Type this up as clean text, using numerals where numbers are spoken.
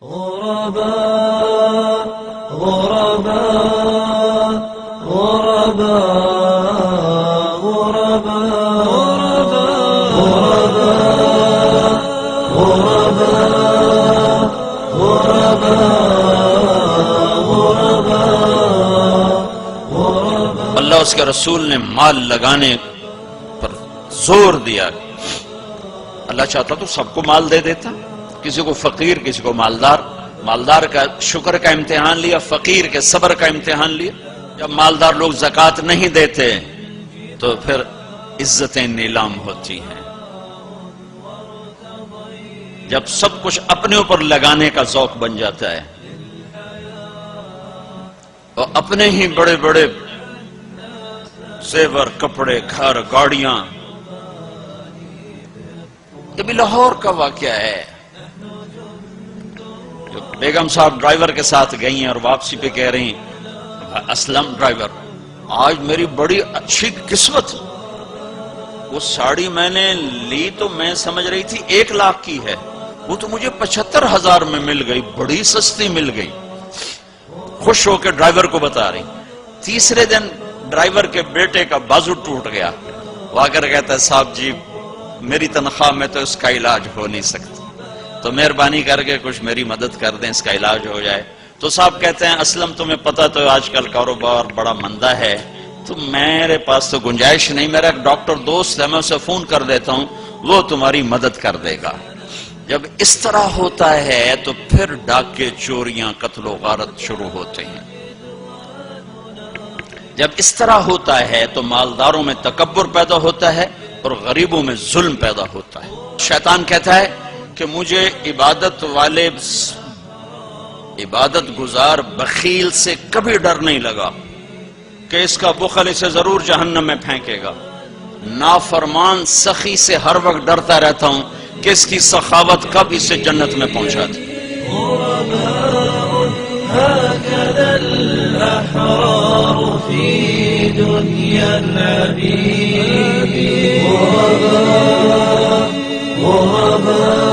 غرباء غرباء غرباء غرباء غرباء غرباء اللہ اس کے رسول نے مال لگانے پر زور دیا۔ اللہ چاہتا تو سب کو مال دے دیتا، کسی کو فقیر، کسی کو مالدار۔ مالدار کا شکر کا امتحان لیا، فقیر کے صبر کا امتحان لیا۔ جب مالدار لوگ زکوٰۃ نہیں دیتے تو پھر عزتیں نیلام ہوتی ہیں۔ جب سب کچھ اپنے اوپر لگانے کا ذوق بن جاتا ہے اور اپنے ہی بڑے بڑے زیور، کپڑے، گھر، گاڑیاں۔ یہ بھی لاہور کا واقعہ ہے۔ بیگم صاحب ڈرائیور کے ساتھ گئی ہیں اور واپسی پہ کہہ رہی ہیں، اسلم ڈرائیور، آج میری بڑی اچھی قسمت، وہ ساڑی میں نے لی تو میں سمجھ رہی تھی 1 لاکھ کی ہے، وہ تو مجھے 75,000 میں مل گئی، بڑی سستی مل گئی۔ خوش ہو کے ڈرائیور کو بتا رہی۔ تیسرے دن ڈرائیور کے بیٹے کا بازو ٹوٹ گیا، وہ آ کر کہتا ہے صاحب جی میری تنخواہ میں تو اس کا علاج ہو نہیں سکتا، تو مہربانی کر کے کچھ میری مدد کر دیں، اس کا علاج ہو جائے۔ تو صاحب کہتے ہیں اسلم تمہیں پتہ تو آج کل کاروبار بڑا مندہ ہے، تو میرے پاس تو گنجائش نہیں، میرا ایک ڈاکٹر دوست ہے، میں اسے فون کر دیتا ہوں، وہ تمہاری مدد کر دے گا۔ جب اس طرح ہوتا ہے تو پھر ڈاکے، چوریاں، قتل و غارت شروع ہوتے ہیں۔ جب اس طرح ہوتا ہے تو مالداروں میں تکبر پیدا ہوتا ہے اور غریبوں میں ظلم پیدا ہوتا ہے۔ شیطان کہتا ہے کہ مجھے عبادت گزار بخیل سے کبھی ڈر نہیں لگا کہ اس کا بخل اسے ضرور جہنم میں پھینکے گا۔ نافرمان سخی سے ہر وقت ڈرتا رہتا ہوں کہ اس کی سخاوت کب اسے جنت میں پہنچا دے۔ هكذا الأحرار في دنيا العبيد غرباء غرباء